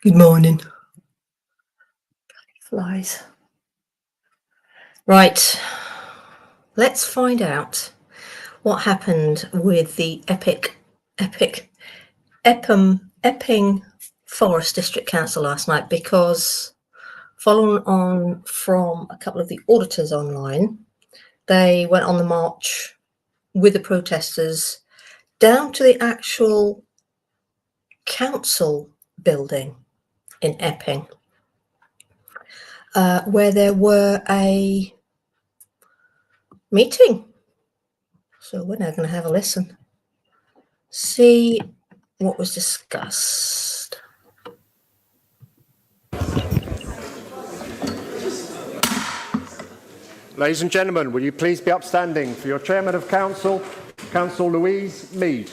Good morning. Flies. Right, let's find out what happened with the Epping Forest District Council last night, because following on from a couple of the auditors online, they went on the march with the protesters down to the actual council building in Epping, where there were a meeting. So we're now going to have a listen, see what was discussed. Ladies and gentlemen, will you please be upstanding for your Chairman of Council, Councillor Louise Mead.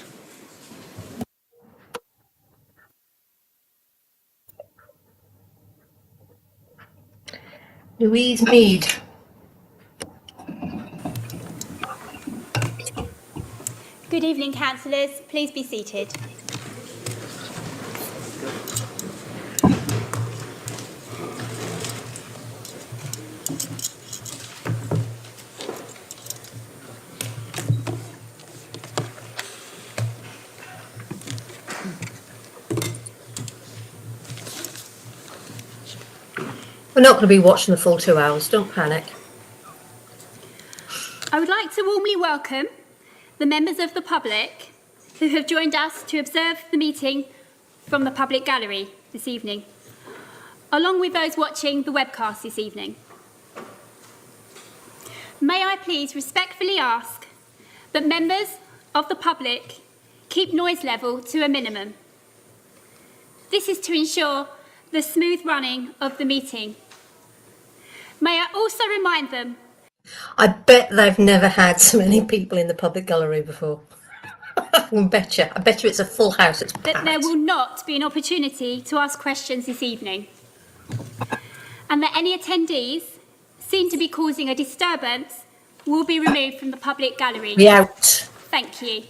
Louise Mead. Good evening, councillors. Please be seated. We're not going to be watching the full 2 hours, don't panic. I would like to warmly welcome the members of the public who have joined us to observe the meeting from the public gallery this evening, along with those watching the webcast this evening. May I please respectfully ask that members of the public keep noise level to a minimum. This is to ensure the smooth running of the meeting. May I also remind them... I bet they've never had so many people in the public gallery before. I bet you it's a full house. It's packed. That there will not be an opportunity to ask questions this evening, and that any attendees seen to be causing a disturbance will be removed from the public gallery. Be out. Thank you.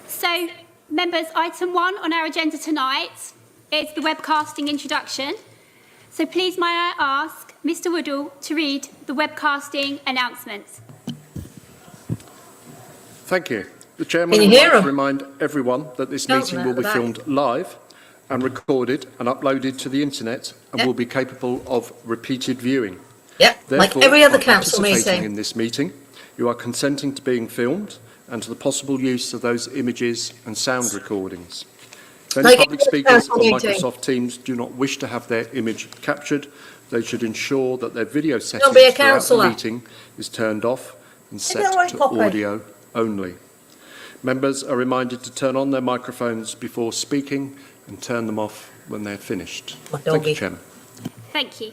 So, members, item 1 on our agenda tonight is the webcasting introduction. So please may I ask Mr Woodall to read the webcasting announcements. Thank you. The Chairman would like to remind everyone that this meeting will be filmed live and recorded and uploaded to the internet and will be capable of repeated viewing. Yep, Therefore, like every other by council participating meeting. in this meeting, you are consenting to being filmed and to the possible use of those images and sound recordings. If any public speakers on Microsoft Teams do not wish to have their image captured, they should ensure that their video settings throughout the meeting is turned off and set to audio only. Members are reminded to turn on their microphones before speaking and turn them off when they're finished. Thank you, Chairman. Thank you.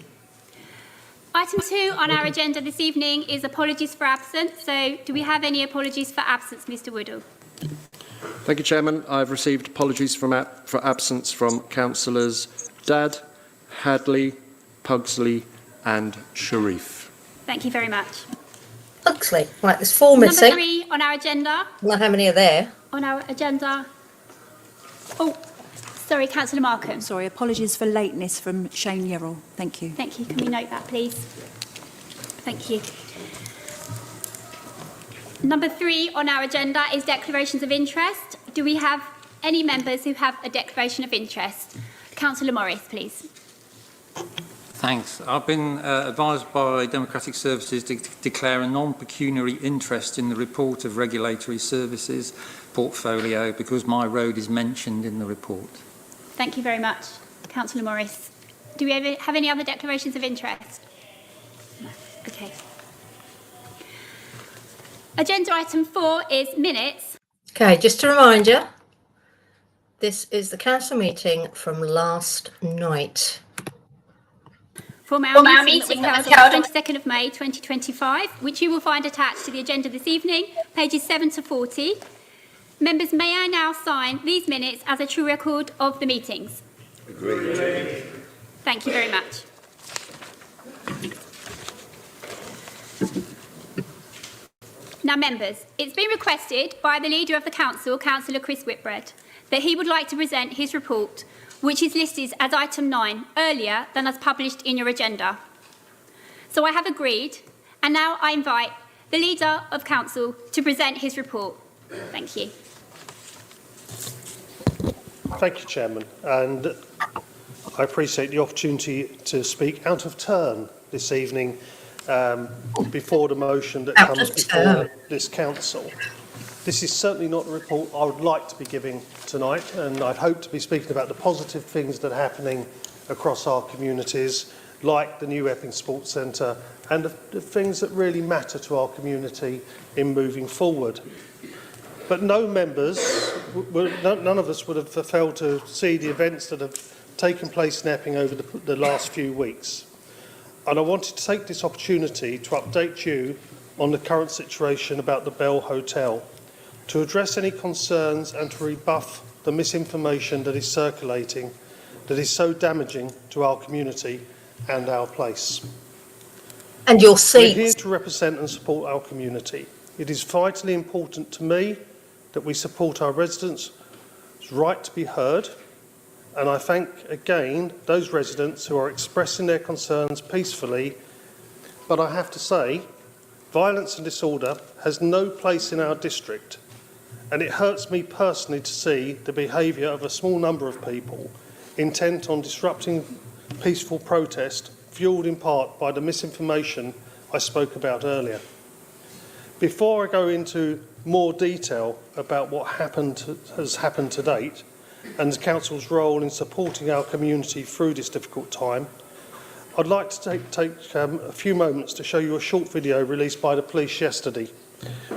Item 2 on our agenda this evening is apologies for absence. So do we have any apologies for absence, Mr Woodall? Thank you, Chairman. I've received apologies for absence from Councillors Dadd, Hadley, Pugsley and Sharif. Thank you very much. Pugsley. Right, there's 4 missing. Number 3 on our agenda. Not how many are there? On our agenda. Oh, sorry, Councillor Markham. Sorry, apologies for lateness from Shane Yerrell. Thank you. Thank you. Can we note that, please? Thank you. Number 3 on our agenda is declarations of interest. Do we have any members who have a declaration of interest? Councillor Morris, please. Thanks. I've been advised by Democratic Services to declare a non-pecuniary interest in the report of regulatory services portfolio because my road is mentioned in the report. Thank you very much, Councillor Morris. Do we have any other declarations of interest? No. Okay. Agenda item 4 is minutes. Okay, just to remind you, this is the council meeting from last night. From our meeting that was held on the 22nd of May 2025, which you will find attached to the agenda this evening, pages 7 to 40. Members, may I now sign these minutes as a true record of the meetings? Agreed. Thank you very much. Now, members, it's been requested by the Leader of the Council, Councillor Chris Whitbread, that he would like to present his report, which is listed as item 9 earlier than as published in your agenda. So I have agreed, and now I invite the Leader of Council to present his report. Thank you. Thank you, Chairman, and I appreciate the opportunity to speak out of turn this evening before the motion that comes before this council. This is certainly not the report I would like to be giving tonight, and I'd hope to be speaking about the positive things that are happening across our communities, like the new Epping Sports Centre, and the things that really matter to our community in moving forward. But no members, none of us would have failed to see the events that have taken place in Epping over the last few weeks. And I wanted to take this opportunity to update you on the current situation about the Bell Hotel, to address any concerns and to rebuff the misinformation that is circulating that is so damaging to our community and our place. And your seat. We're here to represent and support our community. It is vitally important to me that we support our residents' right to be heard, and I thank again those residents who are expressing their concerns peacefully. But I have to say, violence and disorder has no place in our district, and it hurts me personally to see the behaviour of a small number of people intent on disrupting peaceful protest, fuelled in part by the misinformation I spoke about earlier. Before I go into more detail about what has happened to date, and the Council's role in supporting our community through this difficult time, I'd like to take a few moments to show you a short video released by the police yesterday,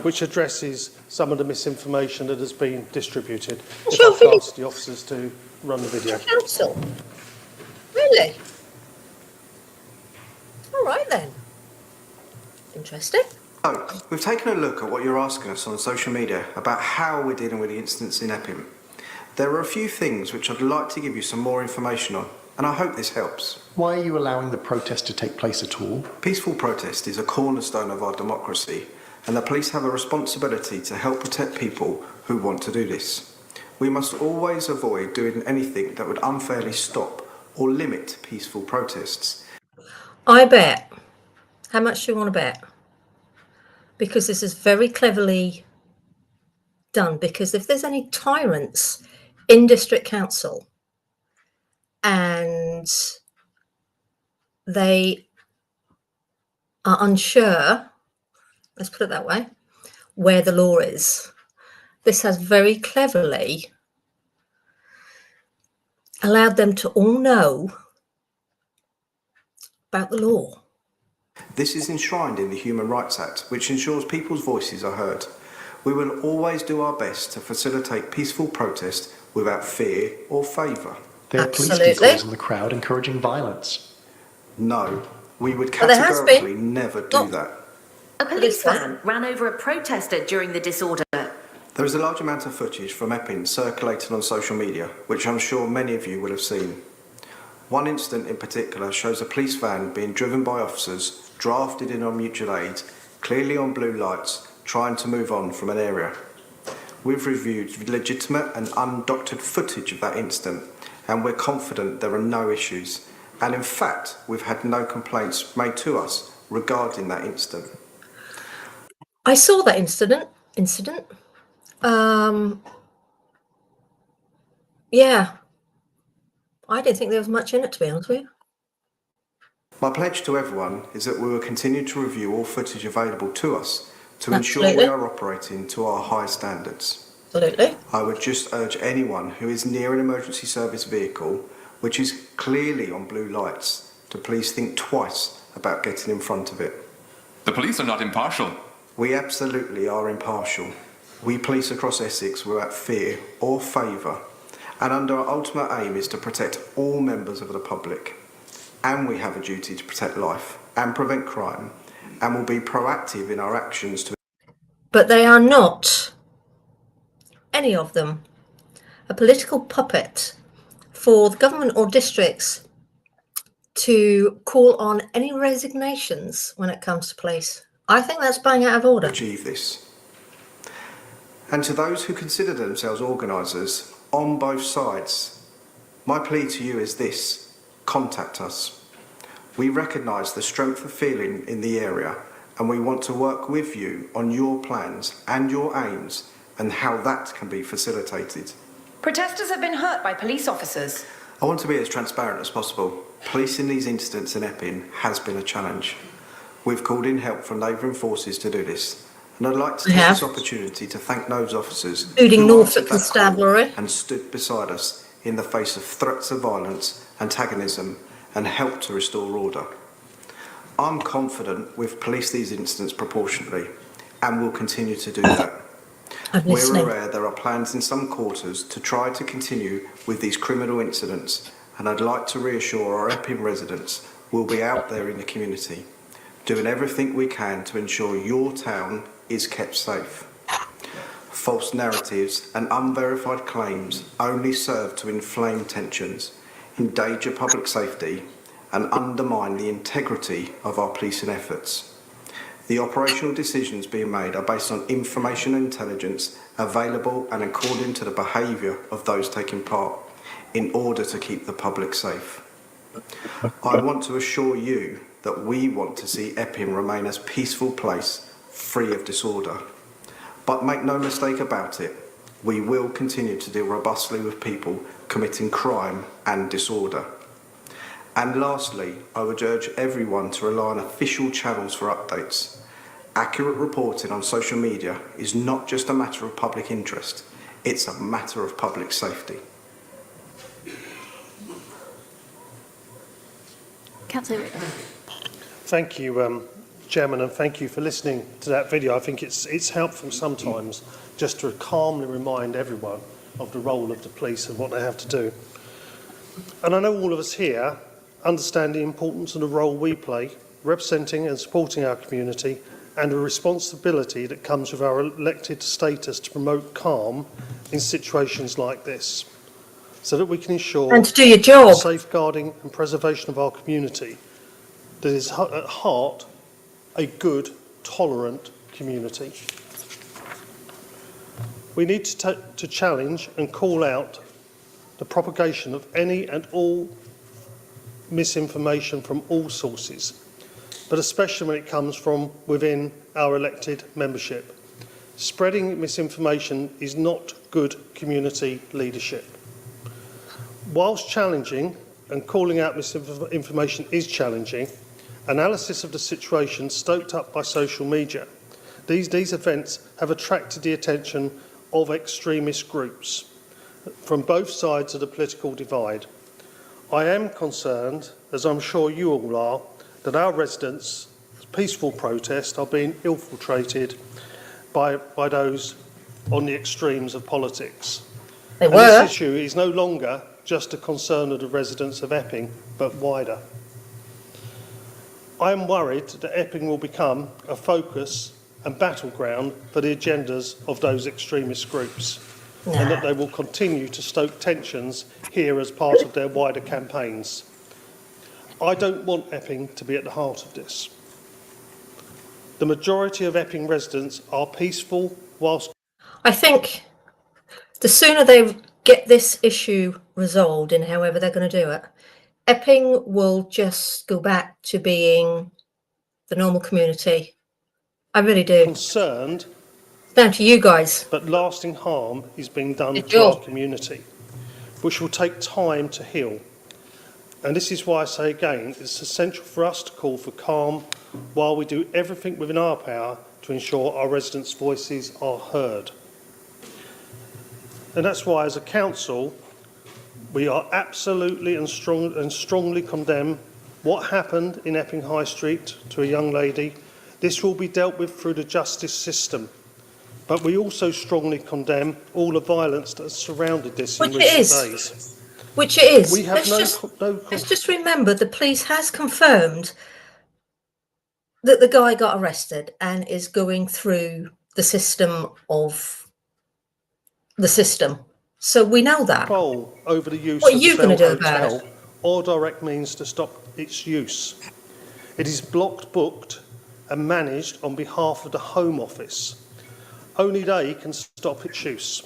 which addresses some of the misinformation that has been distributed. If I could ask the officers to run the video. Council? Really? All right then. Interesting. So, we've taken a look at what you're asking us on social media about how we're dealing with the incidents in Epping. There are a few things which I'd like to give you some more information on, and I hope this helps. Why are you allowing the protest to take place at all? Peaceful protest is a cornerstone of our democracy, and the police have a responsibility to help protect people who want to do this. We must always avoid doing anything that would unfairly stop or limit peaceful protests. I bet. How much do you want to bet? Because this is very cleverly done, because if there's any tyrants in District Council and they are unsure, let's put it that way, where the law is, this has very cleverly allowed them to all know about the law. This is enshrined in the Human Rights Act, which ensures people's voices are heard. We will always do our best to facilitate peaceful protest without fear or favour. There are police details in the crowd encouraging violence. No, we would categorically never do that. A police van ran over a protester during the disorder. There is a large amount of footage from Epping circulating on social media, which I'm sure many of you will have seen. One incident in particular shows a police van being driven by officers drafted in on mutual aid, clearly on blue lights, trying to move on from an area. We've reviewed legitimate and undoctored footage of that incident, and we're confident there are no issues. And in fact, we've had no complaints made to us regarding that incident. I saw that incident. Yeah. I didn't think there was much in it, to be honest with you. My pledge to everyone is that we will continue to review all footage available to us to ensure we are operating to our high standards. Absolutely. I would just urge anyone who is near an emergency service vehicle, which is clearly on blue lights, to please think twice about getting in front of it. The police are not impartial. We absolutely are impartial. We police across Essex without fear or favour, and under our ultimate aim is to protect all members of the public. And we have a duty to protect life and prevent crime, and will be proactive in our actions to... But they are not, any of them, a political puppet for the government or districts to call on any resignations when it comes to police I think that's bang out of order. Achieve this. And to those who consider themselves organisers on both sides, my plea to you is this: contact us. We recognise the strength of feeling in the area, and we want to work with you on your plans and your aims and how that can be facilitated. Protesters have been hurt by police officers. I want to be as transparent as possible. Policing these incidents in Epping has been a challenge. We've called in help from neighbouring forces to do this, and I'd like to take this opportunity to thank those officers including who Norfolk answered that call Constabulary and stood beside us in the face of threats of violence, antagonism, and helped to restore order. I'm confident we've policed these incidents proportionately and will continue to do that. We're aware there are plans in some quarters to try to continue with these criminal incidents, and I'd like to reassure our Epping residents we'll be out there in the community, doing everything we can to ensure your town is kept safe. False narratives and unverified claims only serve to inflame tensions, endanger public safety, and undermine the integrity of our policing efforts. The operational decisions being made are based on information and intelligence available and according to the behaviour of those taking part in order to keep the public safe. I want to assure you that we want to see Epping remain a peaceful place, free of disorder. But make no mistake about it, we will continue to deal robustly with people committing crime and disorder. And lastly, I would urge everyone to rely on official channels for updates. Accurate reporting on social media is not just a matter of public interest, it's a matter of public safety. Councillor Rick. Thank you, Chairman, and thank you for listening to that video. I think it's helpful sometimes just to calmly remind everyone of the role of the police and what they have to do. And I know all of us here understand the importance of the role we play, representing and supporting our community, and the responsibility that comes with our elected status to promote calm in situations like this, so that we can ensure and to do your job, safeguarding and preservation of our community that is at heart a good, tolerant community. We need to challenge and call out the propagation of any and all misinformation from all sources, but especially when it comes from within our elected membership. Spreading misinformation is not good community leadership. Whilst challenging and calling out misinformation is challenging, analysis of the situation stoked up by social media, these events have attracted the attention of extremist groups from both sides of the political divide. I am concerned, as I'm sure you all are, that our residents' peaceful protest are being infiltrated by those on the extremes of politics. They were. This issue is no longer just a concern of the residents of Epping, but wider. I am worried that Epping will become a focus and battleground for the agendas of those extremist groups, and that they will continue to stoke tensions here as part of their wider campaigns. I don't want Epping to be at the heart of this. The majority of Epping residents are peaceful whilst... I think the sooner they get this issue resolved in however they're going to do it, Epping will just go back to being the normal community. I really do. Concerned, it's down to you guys. But lasting harm is being done to our community, which will take time to heal. And this is why I say again, it's essential for us to call for calm while we do everything within our power to ensure our residents' voices are heard. And that's why, as a council, we are absolutely and strongly condemn what happened in Epping High Street to a young lady. This will be dealt with through the justice system. But we also strongly condemn all the violence that has surrounded this in recent days. Which it is. We have let's just remember the police has confirmed that the guy got arrested and is going through the system of the system. So we know that. Control over the use what of are you going to do about or direct means to stop its use. It is blocked, booked, and managed on behalf of the Home Office. Only they can stop its use.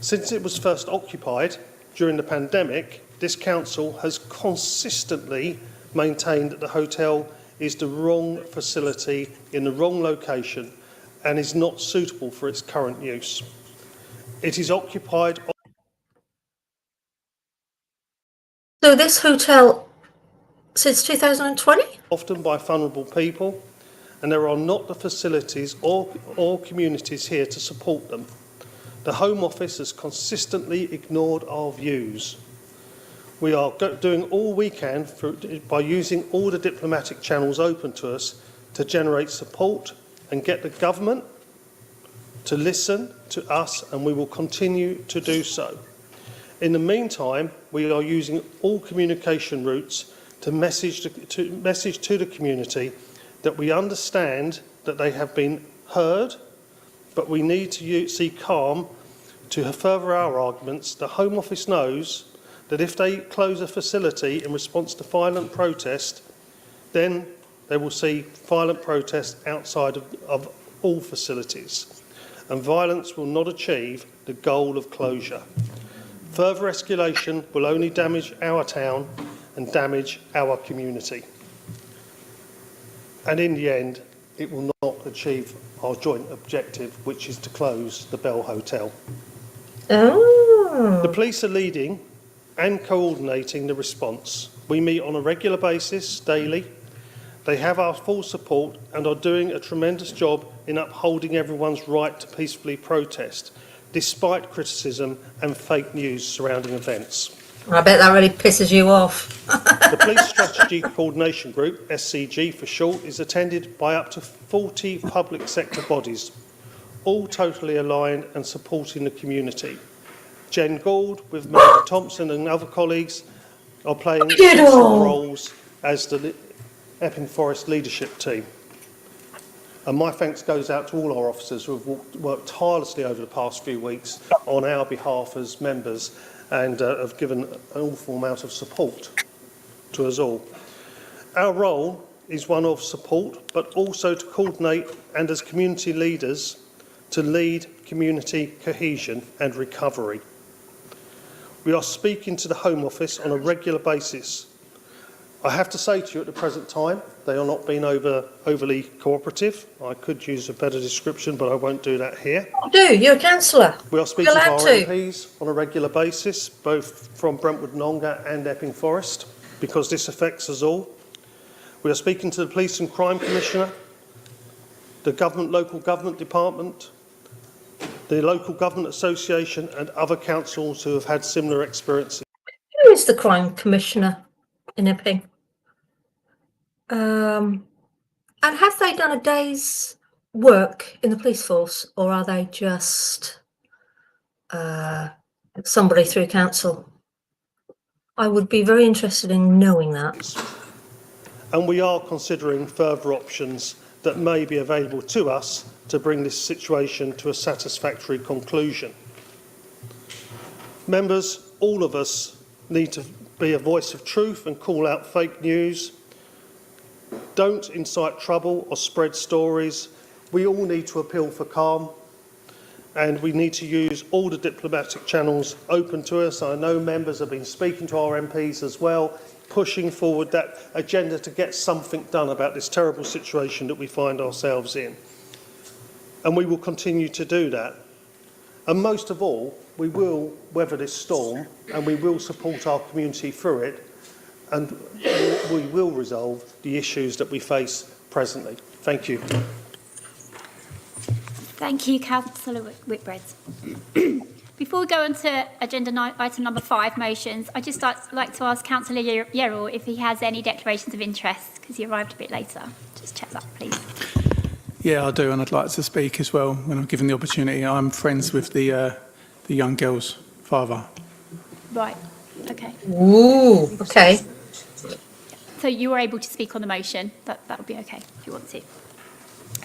Since it was first occupied during the pandemic, this council has consistently maintained that the hotel is the wrong facility in the wrong location and is not suitable for its current use. It is occupied. So this hotel since 2020? Often by vulnerable people, and there are not the facilities or communities here to support them. The Home Office has consistently ignored our views. We are doing all we can by using all the diplomatic channels open to us to generate support and get the government to listen to us, and we will continue to do so. In the meantime, we are using all communication routes to message to the community that we understand that they have been heard, but we need to seek calm to further our arguments. The Home Office knows that if they close a facility in response to violent protest, then they will see violent protest outside of all facilities, and violence will not achieve the goal of closure. Further escalation will only damage our town and damage our community. And in the end, it will not achieve our joint objective, which is to close the Bell Hotel. Oh. The police are leading and coordinating the response. We meet on a regular basis, daily. They have our full support and are doing a tremendous job in upholding everyone's right to peacefully protest, despite criticism and fake news surrounding events. I bet that really pisses you off. The Police Strategy Coordination Group, SCG for short, is attended by up to 40 public sector bodies, all totally aligned and supporting the community. Jen Gould, with Melinda Thompson and other colleagues, are playing essential roles as the Epping Forest leadership team. And my thanks goes out to all our officers who have worked tirelessly over the past few weeks on our behalf as members, and have given an awful amount of support to us all. Our role is one of support, but also to coordinate and, as community leaders, to lead community cohesion and recovery. We are speaking to the Home Office on a regular basis. I have to say to you at the present time, they are not being overly cooperative. I could use a better description, but I won't do that here. You're a councillor. We are speaking to our MPs on a regular basis, both from Brentwood Nonga and Epping Forest, because this affects us all. We are speaking to the Police and Crime Commissioner, the local government department, the Local Government Association and other councils who have had similar experiences. Who is the Crime Commissioner in Epping? And have they done a day's work in the police force, or are they just somebody through council? I would be very interested in knowing that. And we are considering further options that may be available to us to bring this situation to a satisfactory conclusion. Members, all of us need to be a voice of truth and call out fake news. Don't incite trouble or spread stories. We all need to appeal for calm, and we need to use all the diplomatic channels open to us. I know members have been speaking to our MPs as well, pushing forward that agenda to get something done about this terrible situation that we find ourselves in. And we will continue to do that. And most of all, we will weather this storm, and we will support our community through it, and we will resolve the issues that we face presently. Thank you. Thank you, Councillor Whitbread. Before we go on to agenda item number 5, motions, I'd just like to ask Councillor Yerrell if he has any declarations of interest, because he arrived a bit later. Just check that, please. Yeah, I do, and I'd like to speak as well when I'm given the opportunity. I'm friends with the young girl's father. Right, okay. Ooh, okay. So you were able to speak on the motion. That would be okay if you want to.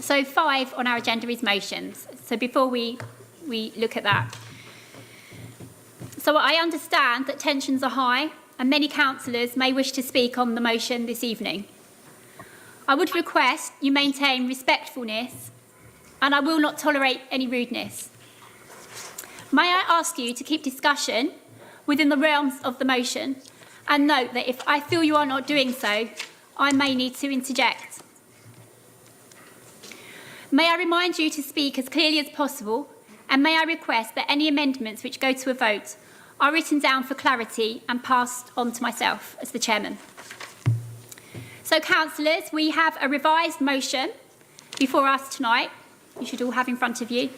So 5 on our agenda is motions. So before we look at that. So I understand that tensions are high and many councillors may wish to speak on the motion this evening. I would request you maintain respectfulness, and I will not tolerate any rudeness. May I ask you to keep discussion within the realms of the motion, and note that if I feel you are not doing so, I may need to interject. May I remind you to speak as clearly as possible, and may I request that any amendments which go to a vote are written down for clarity and passed on to myself as the chairman. So, councillors, we have a revised motion before us tonight, you should all have in front of you,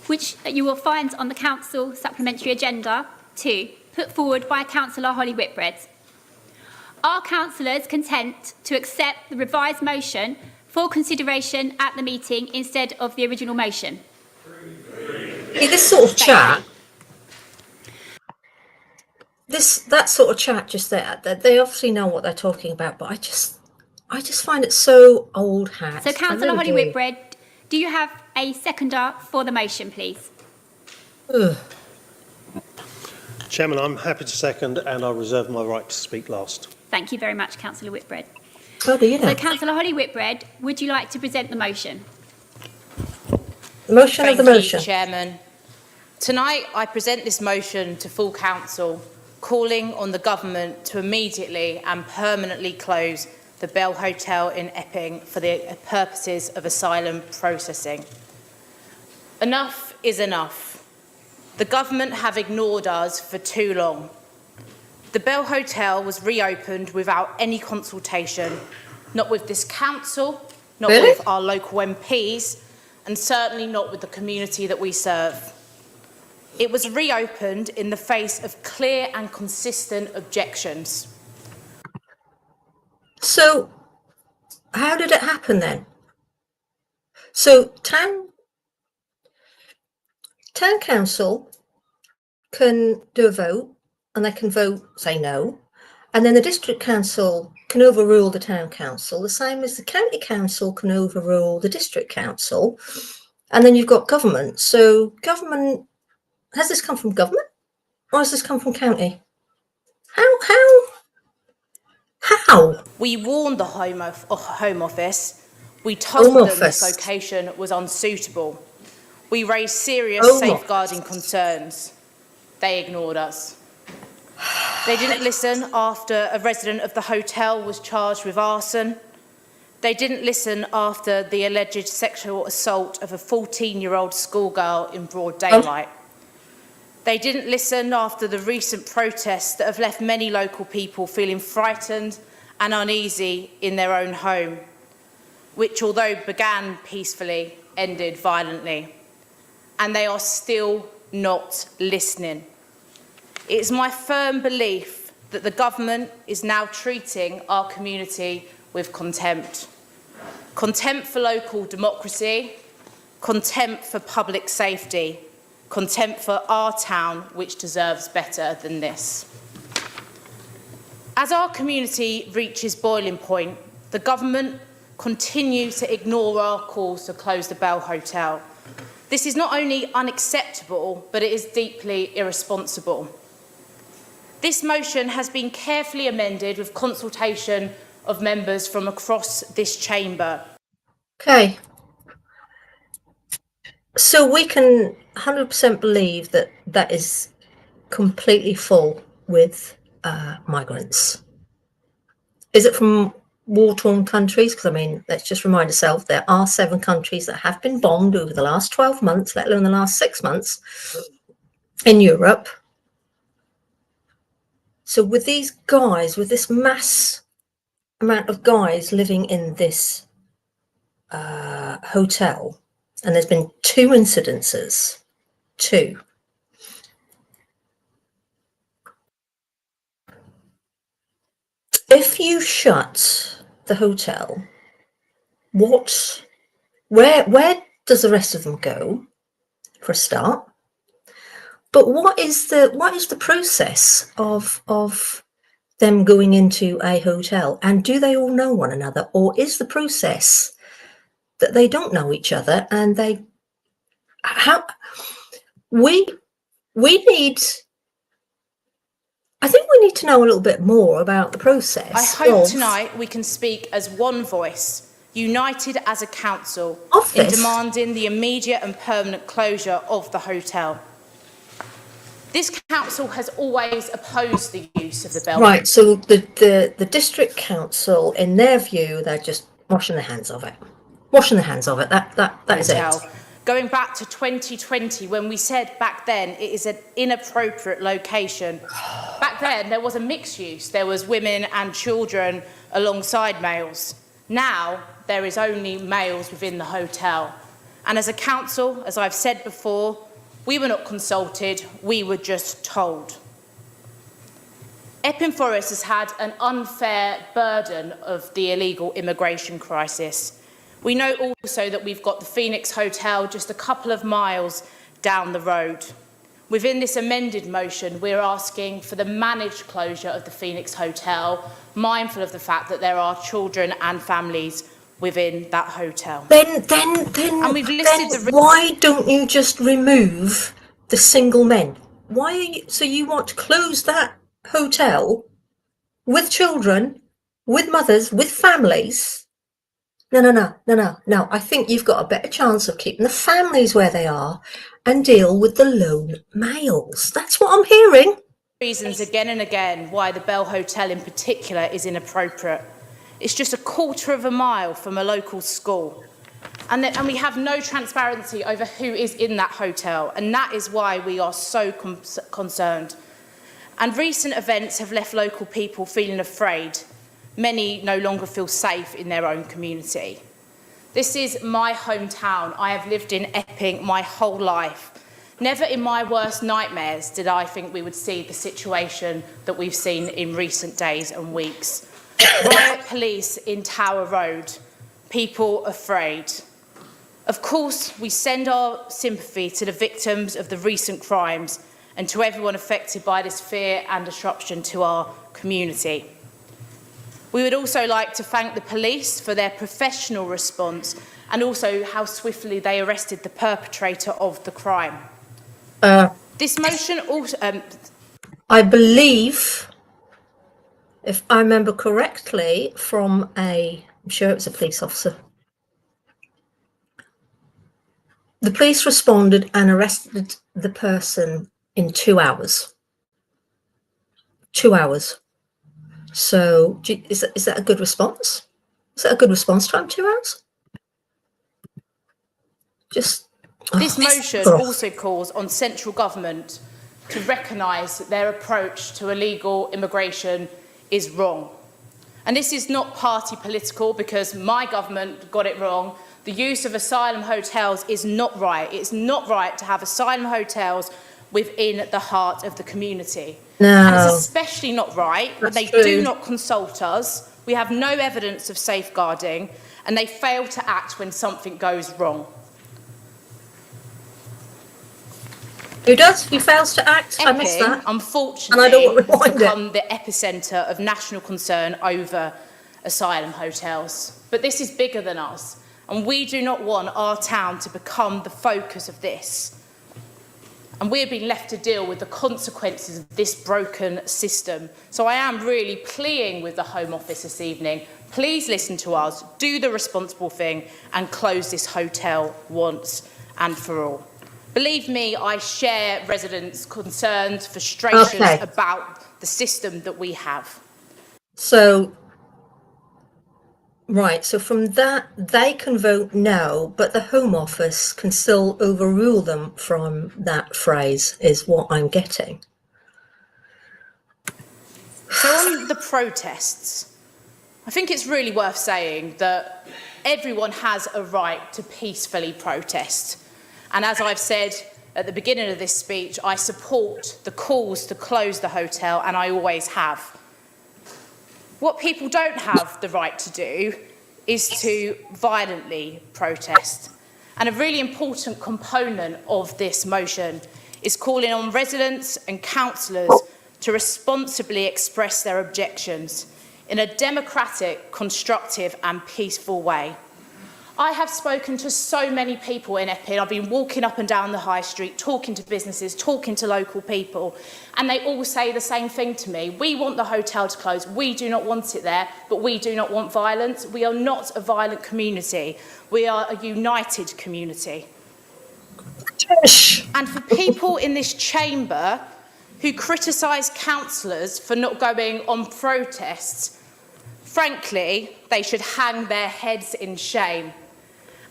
which you will find on the council supplementary agenda 2, put forward by Councillor Holly Whitbread. Are councillors content to accept the revised motion for consideration at the meeting instead of the original motion? See, this sort of chat, that sort of chat just there, they obviously know what they're talking about, but I just find it so old hat. So, Councillor Holly Whitbread, do you have a seconder for the motion, please? Ugh. Chairman, I'm happy to second, and I'll reserve my right to speak last. Thank you very much, Councillor Whitbread. Oh, do you know? So, Councillor Holly Whitbread, would you like to present the motion? The motion of the motion. Thank you, Chairman. Tonight, I present this motion to full council, calling on the government to immediately and permanently close the Bell Hotel in Epping for the purposes of asylum processing. Enough is enough. The government have ignored us for too long. The Bell Hotel was reopened without any consultation, not with this council, not with our local MPs, and certainly not with the community that we serve. It was reopened in the face of clear and consistent objections. So, how did it happen then? So, town council can do a vote, and they can vote, say no, and then the district council can overrule the town council, the same as the county council can overrule the district council, and then you've got government. So, government, has this come from government, or has this come from county? How? We warned the Home Office. We told them this location was unsuitable. We raised serious safeguarding concerns. They ignored us. They didn't listen after a resident of the hotel was charged with arson. They didn't listen after the alleged sexual assault of a 14-year-old schoolgirl in broad daylight. They didn't listen after the recent protests that have left many local people feeling frightened and uneasy in their own home, which, although began peacefully, ended violently. And they are still not listening. It is my firm belief that the government is now treating our community with contempt. Contempt for local democracy, contempt for public safety, contempt for our town, which deserves better than this. As our community reaches boiling point, the government continues to ignore our calls to close the Bell Hotel. This is not only unacceptable, but it is deeply irresponsible. This motion has been carefully amended with consultation of members from across this chamber. Okay. So we can 100% believe that that is completely full with migrants. Is it from war-torn countries? Because, I mean, let's just remind ourselves there are 7 countries that have been bombed over the last 12 months, let alone the last 6 months in Europe. So with these guys, with this mass amount of guys living in this hotel, and there's been 2 incidences, 2. If you shut the hotel, where does the rest of them go, for a start? But what is the process of them going into a hotel, and do they all know one another, or is the process that they don't know each other and we need I think we need to know a little bit more about the process. I hope tonight we can speak as one voice, united as a council, in demanding the immediate and permanent closure of the hotel. This council has always opposed the use of the bell. Right, so the district council, in their view, they're just washing their hands of it. Washing their hands of it. That is it. Going back to 2020, when we said back then it is an inappropriate location. Back then there was a mixed use. There was women and children alongside males. Now there is only males within the hotel. And as a council, as I've said before, we were not consulted, we were just told. Epping Forest has had an unfair burden of the illegal immigration crisis. We know also that we've got the Phoenix Hotel just a couple of miles down the road. Within this amended motion, we're asking for the managed closure of the Phoenix Hotel, mindful of the fact that there are children and families within that hotel. Then why don't you just remove the single men? Why are you, so you want to close that hotel with children, with mothers, with families? No. I think you've got a better chance of keeping the families where they are and deal with the lone males. That's what I'm hearing. Reasons again and again why the Bell Hotel in particular is inappropriate. It's just a quarter of a mile from a local school. And we have no transparency over who is in that hotel. And that is why we are so concerned. And recent events have left local people feeling afraid. Many no longer feel safe in their own community. This is my hometown. I have lived in Epping my whole life. Never in my worst nightmares did I think we would see the situation that we've seen in recent days and weeks. Riot police in Tower Road, people afraid. Of course, we send our sympathy to the victims of the recent crimes and to everyone affected by this fear and disruption to our community. We would also like to thank the police for their professional response and also how swiftly they arrested the perpetrator of the crime. This motion also... I believe, if I remember correctly, I'm sure it was a police officer. The police responded and arrested the person in 2 hours. 2 hours. So is that a good response? Is that a good response time, 2 hours? This motion also calls on central government to recognise that their approach to illegal immigration is wrong. And this is not party political because my government got it wrong. The use of asylum hotels is not right. It's not right to have asylum hotels within the heart of the community. No. And it's especially not right that they do not consult us. We have no evidence of safeguarding and they fail to act when something goes wrong. Who does? Who fails to act? Epping, I missed that. Unfortunately, and I don't want has become the epicentre of national concern over asylum hotels. But this is bigger than us, and we do not want our town to become the focus of this. And we're being left to deal with the consequences of this broken system. So I am really pleading with the Home Office this evening. Please listen to us, do the responsible thing, and close this hotel once and for all. Believe me, I share residents' concerns, frustrations about the system that we have. So, right, so from that, they can vote no, but the Home Office can still overrule them from that phrase, is what I'm getting. So on the protests, I think it's really worth saying that everyone has a right to peacefully protest. And as I've said at the beginning of this speech, I support the calls to close the hotel, and I always have. What people don't have the right to do is to violently protest. And a really important component of this motion is calling on residents and councillors to responsibly express their objections in a democratic, constructive and peaceful way. I have spoken to so many people in Epping. I've been walking up and down the high street, talking to businesses, talking to local people, and they all say the same thing to me. We want the hotel to close. We do not want it there, but we do not want violence. We are not a violent community. We are a united community. And for people in this chamber who criticise councillors for not going on protests, frankly, they should hang their heads in shame.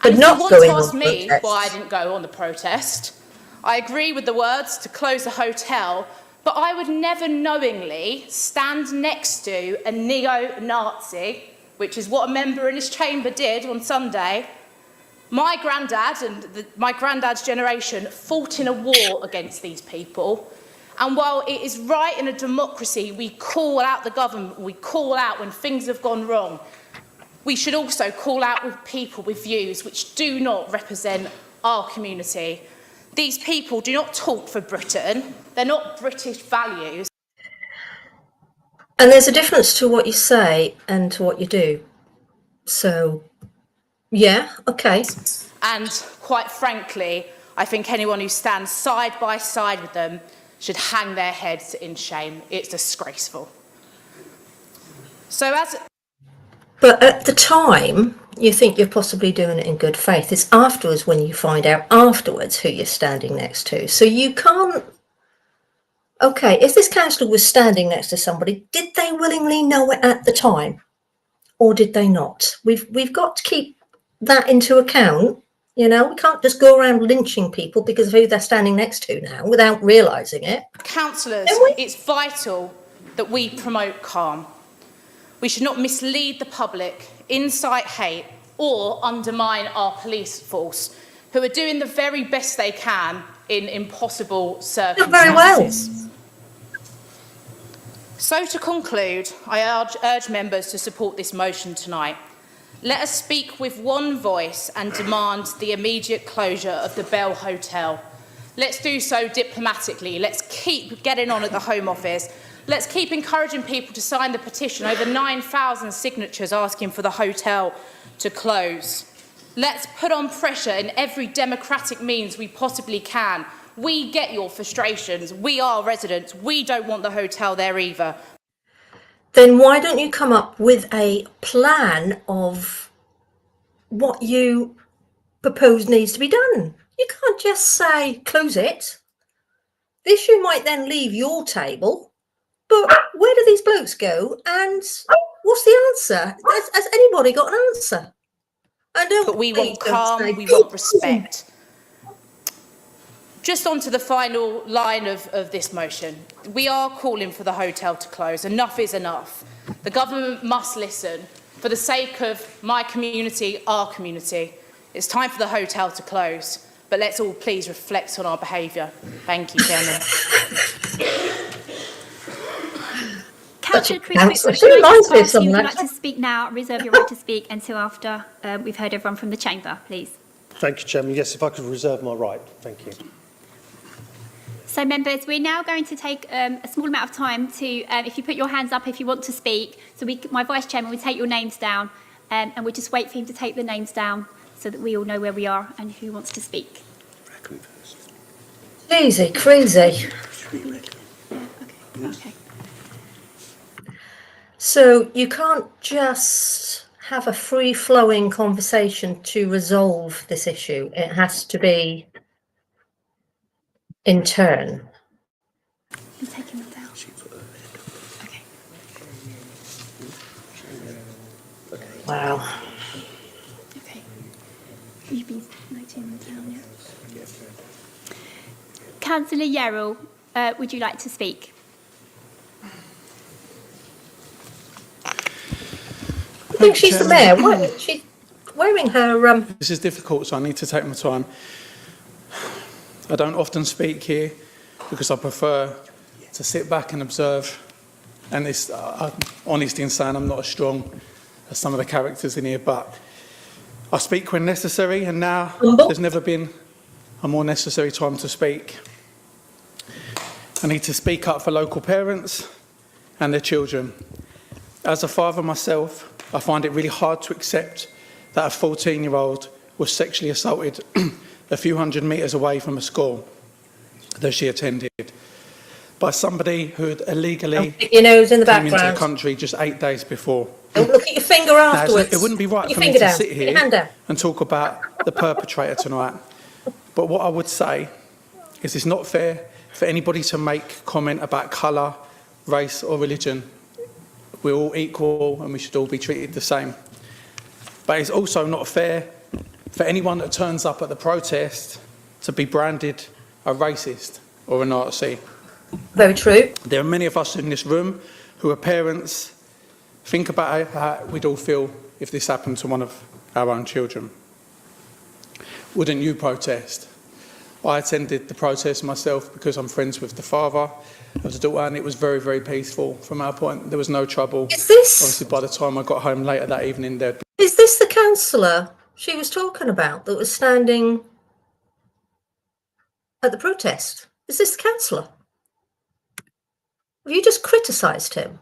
And if you want to ask me why I didn't go on the protest, I agree with the words to close the hotel, but I would never knowingly stand next to a neo-Nazi, which is what a member in this chamber did on Sunday. My granddad and my granddad's generation fought in a war against these people. And while it is right in a democracy, we call out the government, we call out when things have gone wrong. We should also call out with people with views which do not represent our community. These people do not talk for Britain. They're not British values. And there's a difference to what you say and to what you do. So, yeah, okay. And quite frankly, I think anyone who stands side by side with them should hang their heads in shame. It's disgraceful. But at the time, you think you're possibly doing it in good faith. It's afterwards when you find out afterwards who you're standing next to. So you can't... Okay, if this councillor was standing next to somebody, did they willingly know it at the time? Or did they not? We've got to keep that into account. You know, we can't just go around lynching people because of who they're standing next to now without realising it. Councillors, it's vital that we promote calm. We should not mislead the public, incite hate, or undermine our police force, who are doing the very best they can in impossible circumstances. Very well. So to conclude, I urge members to support this motion tonight. Let us speak with one voice and demand the immediate closure of the Bell Hotel. Let's do so diplomatically. Let's keep getting on at the Home Office. Let's keep encouraging people to sign the petition, over 9,000 signatures asking for the hotel to close. Let's put on pressure in every democratic means we possibly can. We get your frustrations. We are residents. We don't want the hotel there either. Then why don't you come up with a plan of what you propose needs to be done? You can't just say, close it. The issue might then leave your table. But where do these blokes go? And what's the answer? Has anybody got an answer? But we want calm, we want respect. Just on to the final line of this motion. We are calling for the hotel to close. Enough is enough. The government must listen. For the sake of my community, our community, it's time for the hotel to close. But let's all please reflect on our behaviour. Thank you, Chairman. Councillor Chris, would you like to speak now? Reserve your right to speak until after we've heard everyone from the chamber, please. Thank you, Chairman. Yes, if I could reserve my right. Thank you. So, members, we're now going to take a small amount of time to, if you put your hands up if you want to speak, so my Vice Chairman will take your names down and we'll just wait for him to take the names down so that we all know where we are and who wants to speak. Easy, crazy. Okay. So you can't just have a free-flowing conversation to resolve this issue. It has to be in turn. I'm taking them down. Okay. Wow. Okay. You've been noting them down, yeah? Councillor Yerrill, would you like to speak? I think she's the mayor. She's wearing her... This is difficult, so I need to take my time. I don't often speak here because I prefer to sit back and observe. And it's honesty in saying I'm not as strong as some of the characters in here, but I speak when necessary, and now there's never been a more necessary time to speak. I need to speak up for local parents and their children. As a father myself, I find it really hard to accept that a 14-year-old was sexually assaulted a few hundred metres away from a school that she attended by somebody who had illegally your nose in the came into the background. country just 8 days before. Don't look at your finger afterwards. It wouldn't be right Put for your me finger to down. sit Put your here hand down. and talk about the perpetrator tonight. But what I would say is it's not fair for anybody to make comment about colour, race or religion. We're all equal and we should all be treated the same. But it's also not fair for anyone that turns up at the protest to be branded a racist or a Nazi. Very true. There are many of us in this room who are parents. Think about how we'd all feel if this happened to one of our own children. Wouldn't you protest? I attended the protest myself because I'm friends with the father of the daughter, and it was very, very peaceful from our point. There was no trouble. Is this... Obviously, by the time I got home later that evening, there'd been... Is this the councillor she was talking about that was standing at the protest? Is this the councillor? Have you just criticised him?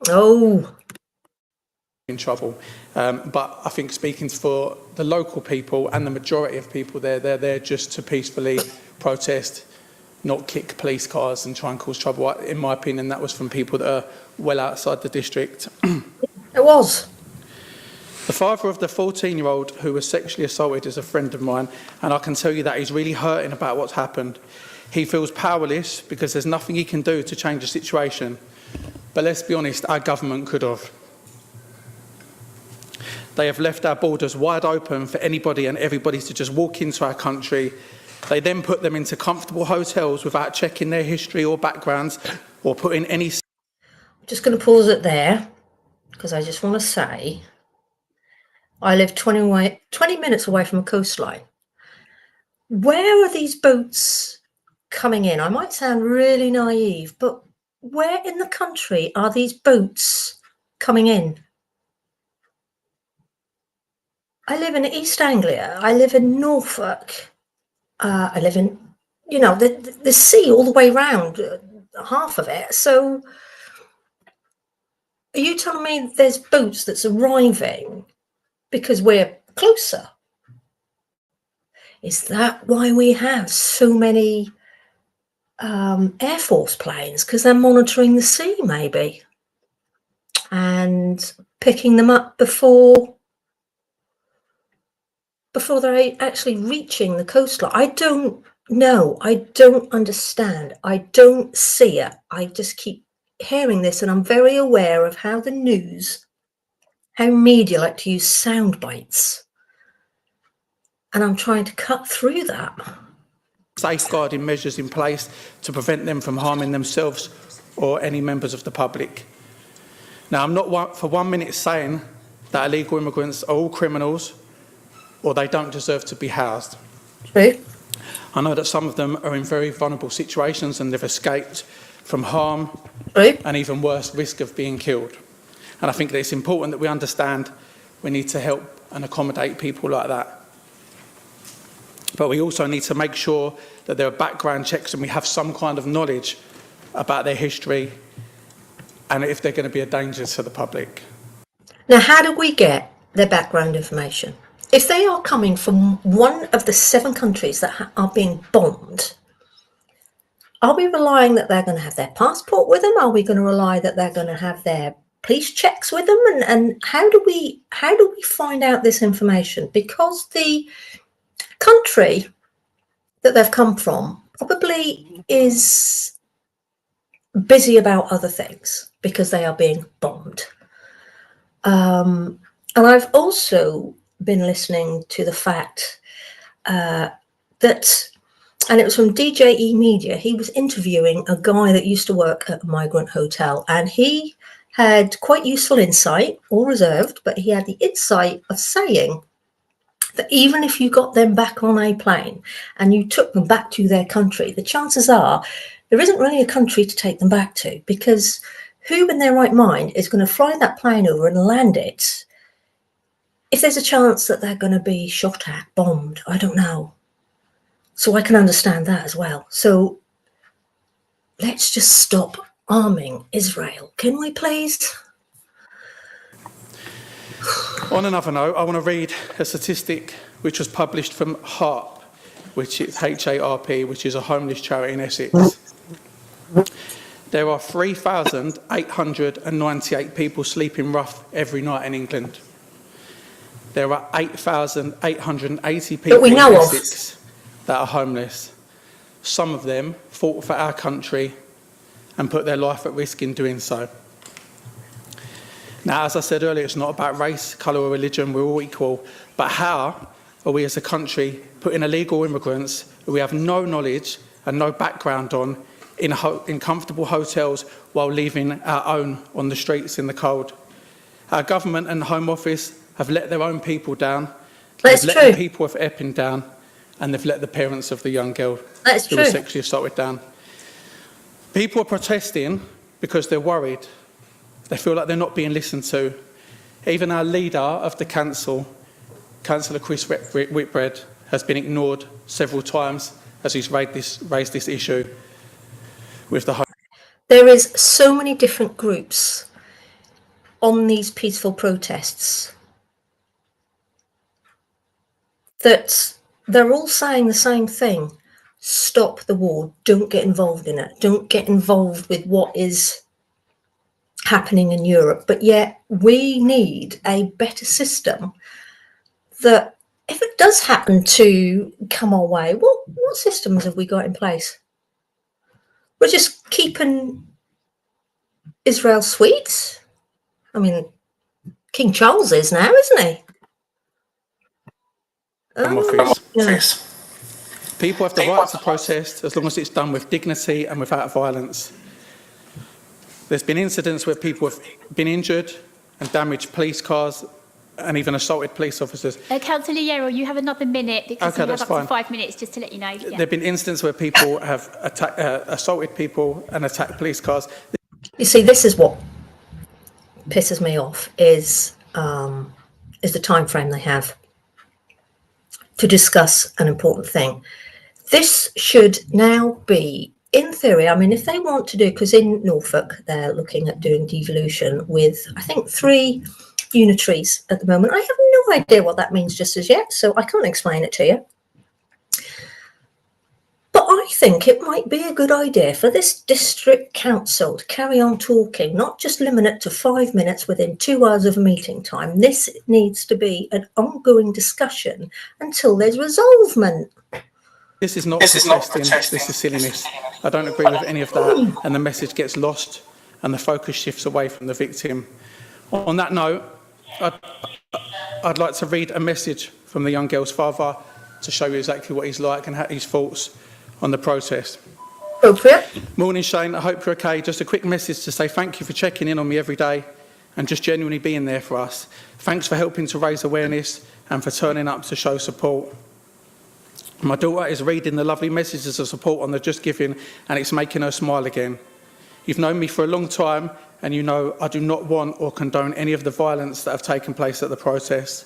Oh. in trouble. But I think speaking for the local people and the majority of people there, they're there just to peacefully protest, not kick police cars and try and cause trouble. In my opinion, that was from people that are well outside the district. It was. The father of the 14-year-old who was sexually assaulted is a friend of mine, and I can tell you that he's really hurting about what's happened. He feels powerless because there's nothing he can do to change the situation. But let's be honest, our government could have. They have left our borders wide open for anybody and everybody to just walk into our country. They then put them into comfortable hotels without checking their history or backgrounds or putting any... I'm just going to pause it there because I just want to say I live 20 minutes away from a coastline. Where are these boats coming in? I might sound really naive, but where in the country are these boats coming in? I live in East Anglia. I live in Norfolk. I live in, you know, the sea all the way round, half of it. So are you telling me there's boats that's arriving because we're closer? Is that why we have so many Air Force planes? Because they're monitoring the sea, maybe, and picking them up before they're actually reaching the coastline. I don't know. I don't understand. I don't see it. I just keep hearing this, and I'm very aware of how the news, how media like to use sound bites. And I'm trying to cut through that. Safeguarding measures in place to prevent them from harming themselves or any members of the public. Now, I'm not for 1 minute saying that illegal immigrants are all criminals or they don't deserve to be housed. True. I know that some of them are in very vulnerable situations and they've escaped from harm True. and even worse, risk of being killed. And I think that it's important that we understand we need to help and accommodate people like that. But we also need to make sure that there are background checks and we have some kind of knowledge about their history and if they're going to be a danger to the public. Now, how do we get their background information? If they are coming from one of the 7 countries that are being bombed, are we relying that they're going to have their passport with them? Are we going to rely that they're going to have their police checks with them? And how do we find out this information? Because the country that they've come from probably is busy about other things because they are being bombed. And I've also been listening to the fact that, and it was from DJE Media, he was interviewing a guy that used to work at a migrant hotel, and he had quite useful insight, all reserved, but he had the insight of saying that even if you got them back on a plane and you took them back to their country, the chances are there isn't really a country to take them back to, because who in their right mind is going to fly that plane over and land it if there's a chance that they're going to be shot at, bombed? I don't know. So I can understand that as well. So let's just stop arming Israel. Can we please? On another note, I want to read a statistic which was published from HARP, which is HARP, which is a homeless charity in Essex. There are 3,898 people sleeping rough every night in England. There are 8,880 people in Essex that are homeless. Some of them fought for our country and put their life at risk in doing so. Now, as I said earlier, it's not about race, colour or religion, we're all equal. But how are we as a country putting illegal immigrants who we have no knowledge and no background on in comfortable hotels while leaving our own on the streets in the cold? Our government and the Home Office have let their own people down. They've let the people of Epping down, and they've let the parents of the young girl who was sexually assaulted down. People are protesting because they're worried. They feel like they're not being listened to. Even our leader of the council, Councillor Chris Whitbread, has been ignored several times as he's raised this issue with the Home. There is so many different groups on these peaceful protests that they're all saying the same thing. Stop the war. Don't get involved in it. Don't get involved with what is happening in Europe. But yet we need a better system that if it does happen to come our way, what systems have we got in place? We're just keeping Israel sweet. I mean, King Charles is now, isn't he? Yes. People have the right to protest as long as it's done with dignity and without violence. There's been incidents where people have been injured and damaged police cars and even assaulted police officers. Councillor Yarrow, you have another minute because you have up to 5 minutes, just to let you know. Yeah. There have been instances where people have assaulted people and attacked police cars. You see, this is what pisses me off is the time frame they have to discuss an important thing. This should now be, in theory, I mean, if they want to do, because in Norfolk, they're looking at doing devolution with, I think, 3 unitaries at the moment. I have no idea what that means just as yet, so I can't explain it to you. But I think it might be a good idea for this district council to carry on talking, not just limit it to 5 minutes within 2 hours of meeting time. This needs to be an ongoing discussion until there's resolvement. This is not protesting, this is silliness. I don't agree with any of that, and the message gets lost and the focus shifts away from the victim. On that note, I'd like to read a message from the young girl's father to show you exactly what he's like and his thoughts on the protest. Appropriate. Morning, Shane. I hope you're okay. Just a quick message to say thank you for checking in on me every day and just genuinely being there for us. Thanks for helping to raise awareness and for turning up to show support. My daughter is reading the lovely messages of support on the Just Giving, and it's making her smile again. You've known me for a long time, and you know I do not want or condone any of the violence that have taken place at the protest.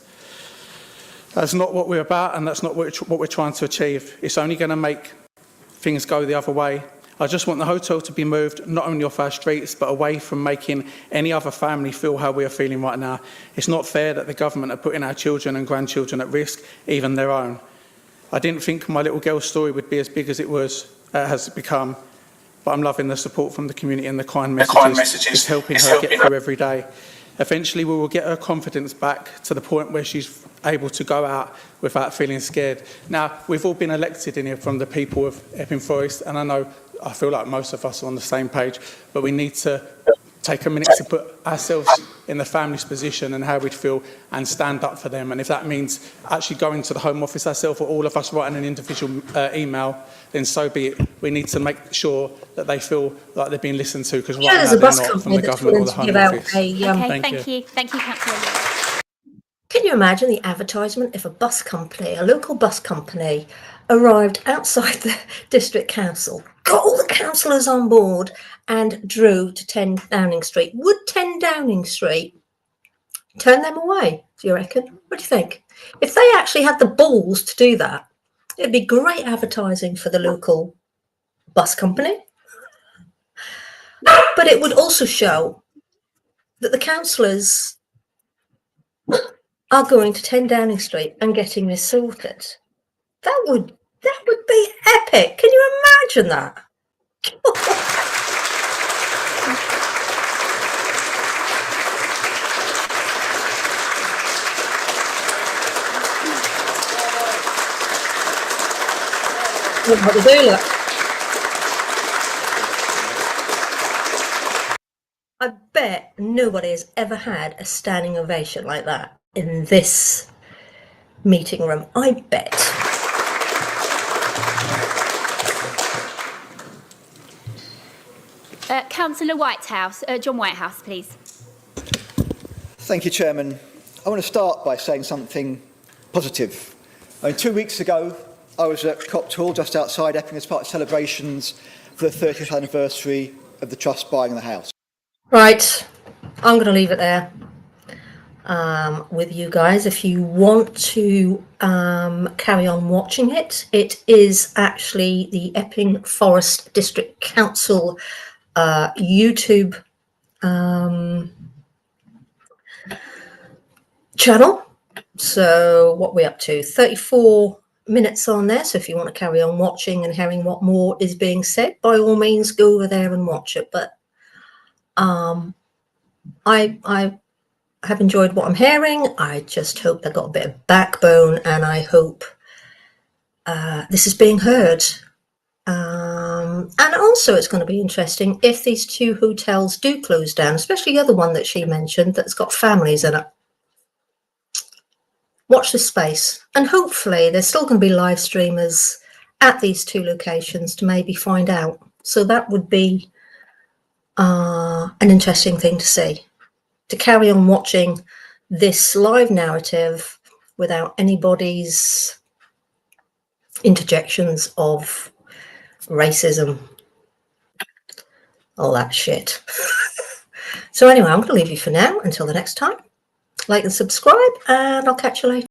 That's not what we're about, and that's not what we're trying to achieve. It's only going to make things go the other way. I just want the hotel to be moved, not only off our streets, but away from making any other family feel how we are feeling right now. It's not fair that the government are putting our children and grandchildren at risk, even their own. I didn't think my little girl's story would be as big as it has become, but I'm loving the support from the community and the kind messages. It's helping her get through every day. Eventually, we will get her confidence back to the point where she's able to go out without feeling scared. Now, we've all been elected in here from the people of Epping Forest, and I feel like most of us are on the same page, but we need to take a minute to put ourselves in the family's position and how we'd feel and stand up for them. And if that means actually going to the Home Office ourselves or all of us writing an individual email, then so be it. We need to make sure that they feel like they're being listened to, because right now they're not from the government or the Home Office. Thank you, Councillor. Can you imagine the advertisement if a local bus company, arrived outside the district council, got all the councillors on board and drew to 10 Downing Street? Would 10 Downing Street turn them away, do you reckon? What do you think? If they actually had the balls to do that, it'd be great advertising for the local bus company. But it would also show that the councillors are going to 10 Downing Street and getting this sorted. That would be epic. Can you imagine that? What to do, look. I bet nobody has ever had a standing ovation like that in this meeting room. I bet. Councillor Whitehouse, John Whitehouse, please. Thank you, Chairman. I want to start by saying something positive. 2 weeks ago, I was at Copt Hall, just outside Epping, as part of celebrations for the 30th anniversary of the Trust buying the house. Right, I'm going to leave it there with you guys. If you want to carry on watching it, it is actually the Epping Forest District Council YouTube channel. So what we're up to, 34 minutes on there. So if you want to carry on watching and hearing what more is being said, by all means go over there and watch it. But I have enjoyed what I'm hearing. I just hope they got a bit of backbone, and I hope this is being heard. And also it's going to be interesting if these two hotels do close down, especially the other one that she mentioned that's got families in it. Watch this space, and hopefully there's still going to be live streamers at these two locations to maybe find out. So that would be an interesting thing to see, to carry on watching this live narrative without anybody's interjections of racism, all that shit. So anyway, I'm going to leave you for now until the next time. Like and subscribe, and I'll catch you later.